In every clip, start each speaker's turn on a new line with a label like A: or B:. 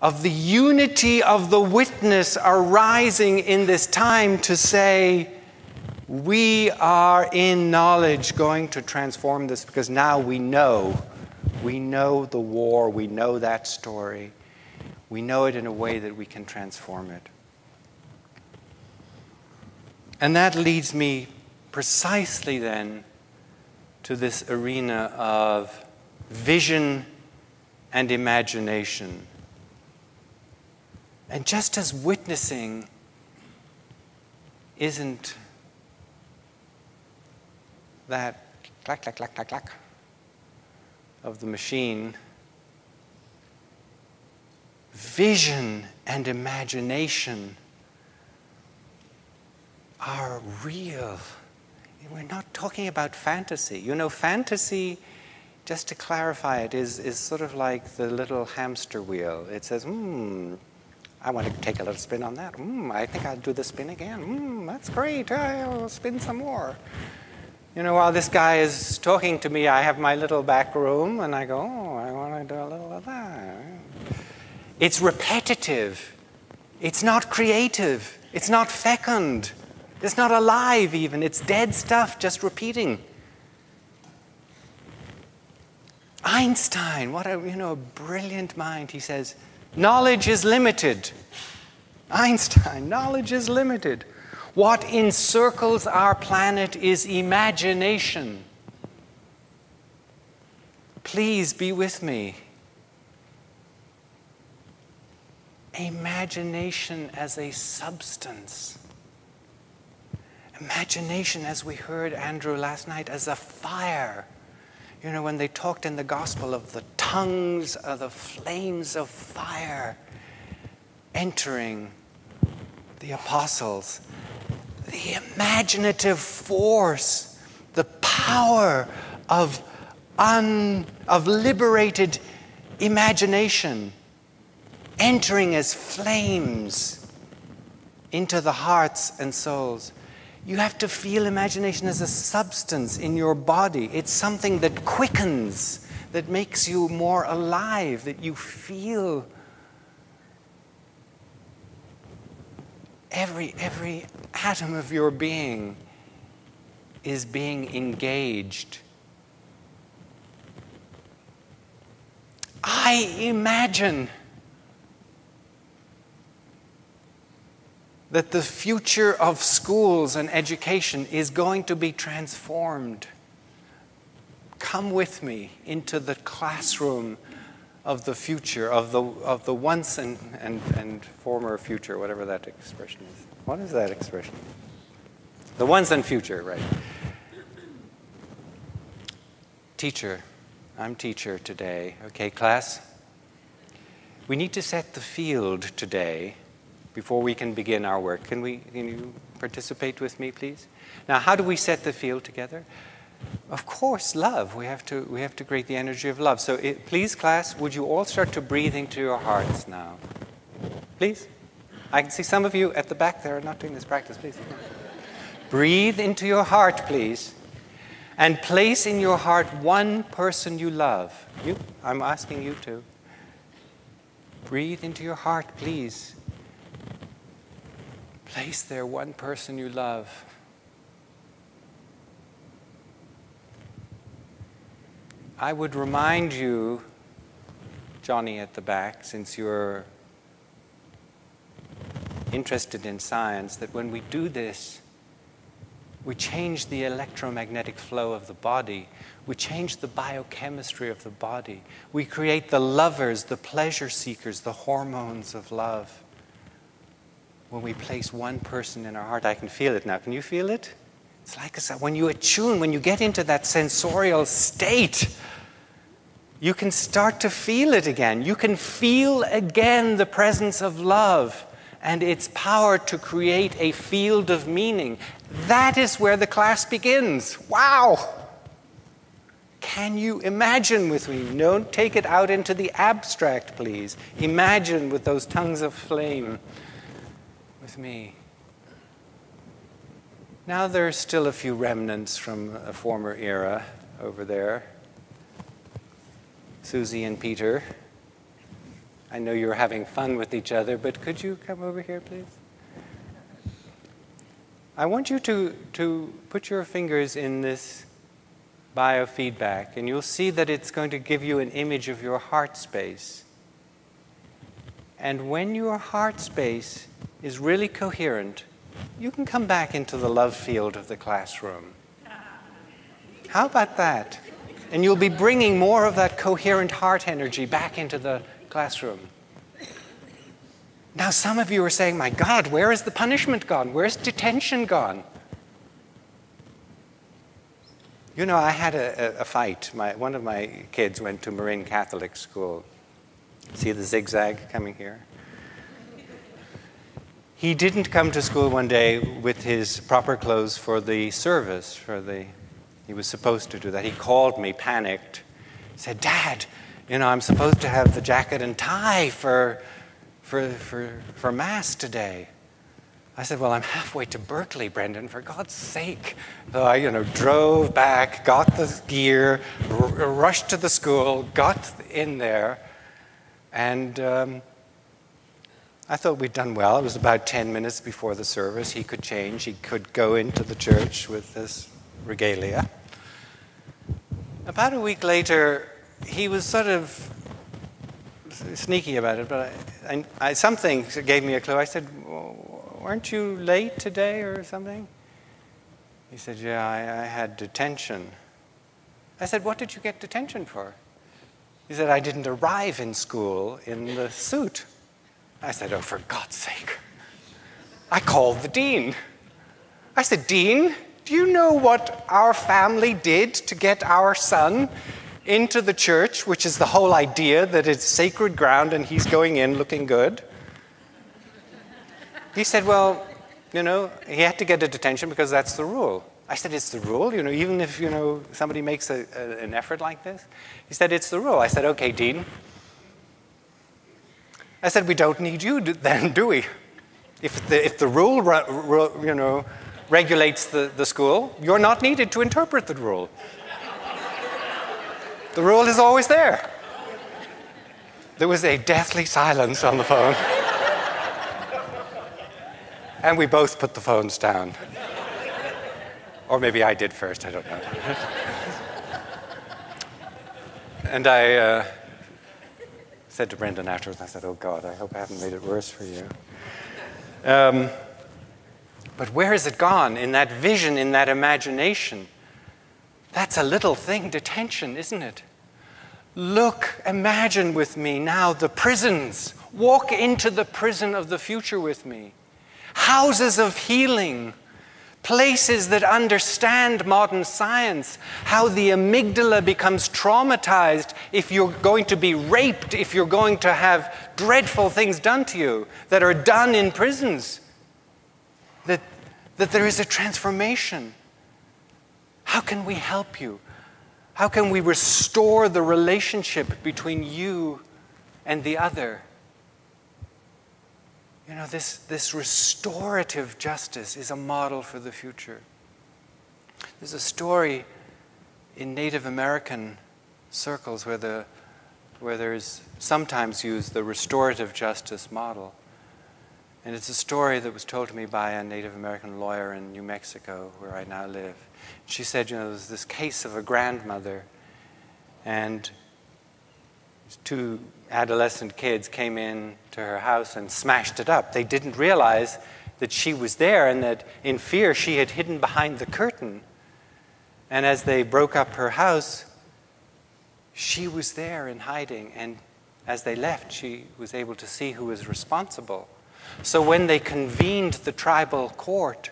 A: of the unity of the witness arising in this time to say, we are in knowledge going to transform this, because now we know the war, we know that story, we know it in a way that we can transform it. And that leads me precisely then to this arena of vision and imagination. And just as witnessing isn't that clack, clack, clack, clack, clack of the machine, vision and imagination are real. We're not talking about fantasy. You know, fantasy, just to clarify it, is sort of like the little hamster wheel. It says, I want to take a little spin on that. I think I'll do the spin again. That's great. I'll spin some more. You know, while this guy is talking to me, I have my little back room, and I go, I want to do a little of that. It's repetitive. It's not creative. It's not fecund. It's not alive even. It's dead stuff just repeating. Einstein, what a brilliant mind. He says, knowledge is limited. Einstein, knowledge is limited. What encircles our planet is imagination. Please be with me. Imagination as a substance. Imagination, as we heard Andrew last night, as a fire. You know, when they talked in the gospel of the tongues of the flames of fire entering the apostles, the imaginative force, the power of liberated imagination entering as flames into the hearts and souls. You have to feel imagination as a substance in your body. It's something that quickens, that makes you more alive, that you feel every atom of your being is being engaged. I imagine that the future of schools and education is going to be transformed. Come with me into the classroom of the future, of the once and former future, whatever that expression is. What is that expression? The once and future, right. Teacher, I'm teacher today. Okay, class? We need to set the field today before we can begin our work. Can you participate with me, please? Now, how do we set the field together? Of course, love. We have to create the energy of love. So please, class, would you all start to breathe into your hearts now? Please? I can see some of you at the back there are not doing this practice. Please. Breathe into your heart, please. And place in your heart one person you love. You, I'm asking you to. Breathe into your heart, please. Place there one person you love. I would remind you, Johnny at the back, since you're interested in science, that when we do this, we change the electromagnetic flow of the body. We change the biochemistry of the body. We create the lovers, the pleasure seekers, the hormones of love. When we place one person in our heart, I can feel it now. Can you feel it? It's like when you attune, when you get into that sensorial state, you can start to feel it again. You can feel again the presence of love and its power to create a field of meaning. That is where the class begins. Wow! Can you imagine with me? Don't take it out into the abstract, please. Imagine with those tongues of flame with me. Now there's still a few remnants from a former era over there. Susie and Peter. I know you're having fun with each other, but could you come over here, please? I want you to put your fingers in this biofeedback, and you'll see that it's going to give you an image of your heart space. And when your heart space is really coherent, you can come back into the love field of the classroom. How about that? And you'll be bringing more of that coherent heart energy back into the classroom. Now, some of you are saying, my God, where is the punishment gone? Where's detention gone? You know, I had a fight. One of my kids went to Marin Catholic School. See the zigzag coming here? He didn't come to school one day with his proper clothes for the service, he was supposed to do that. He called me, panicked, said, Dad, you know, I'm supposed to have the jacket and tie for Mass today. I said, well, I'm halfway to Berkeley, Brendan, for God's sake. So I, drove back, got the gear, rushed to the school, got in there, and I thought we'd done well. It was about 10 minutes before the service. He could change. He could go into the church with this regalia. About a week later, he was sort of sneaky about it, but something gave me a clue. I said, weren't you late today or something? He said, yeah, I had detention. I said, what did you get detention for? He said, I didn't arrive in school in the suit. I said, oh, for God's sake. I called the dean. I said, Dean, do you know what our family did to get our son into the church, which is the whole idea that it's sacred ground and he's going in looking good? He said, well, he had to get a detention because that's the rule. I said, it's the rule? Even if, somebody makes an effort like this? He said, it's the rule. I said, okay, Dean. I said, we don't need you then, do we? If the rule, regulates the school, you're not needed to interpret the rule. The rule is always there. There was a deathly silence on the phone. And we both put the phones down. Or maybe I did first, I don't know. And I said to Brendan afterwards, I said, oh God, I hope I haven't made it worse for you. But where has it gone? In that vision, in that imagination? That's a little thing, detention, isn't it? Look, imagine with me now the prisons. Walk into the prison of the future with me. Houses of healing. Places that understand modern science. How the amygdala becomes traumatized if you're going to be raped, if you're going to have dreadful things done to you that are done in prisons. That there is a transformation. How can we help you? How can we restore the relationship between you and the other? This restorative justice is a model for the future. There's a story in Native American circles where there's sometimes used the restorative justice model. And it's a story that was told to me by a Native American lawyer in New Mexico, where I now live. She said, there's this case of a grandmother, and two adolescent kids came in to her house and smashed it up. They didn't realize that she was there and that in fear she had hidden behind the curtain. And as they broke up her house, she was there in hiding. And as they left, she was able to see who was responsible. So when they convened the tribal court,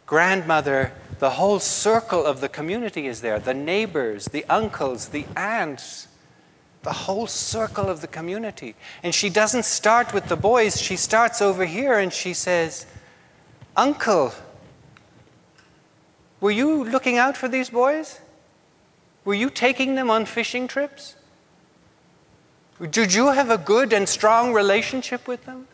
A: grandmother, the whole circle of the community is there. The neighbors, the uncles, the aunts, the whole circle of the community. And she doesn't start with the boys. She starts over here and she says, Uncle, were you looking out for these boys? Were you taking them on fishing trips? Did you have a good and strong relationship with them?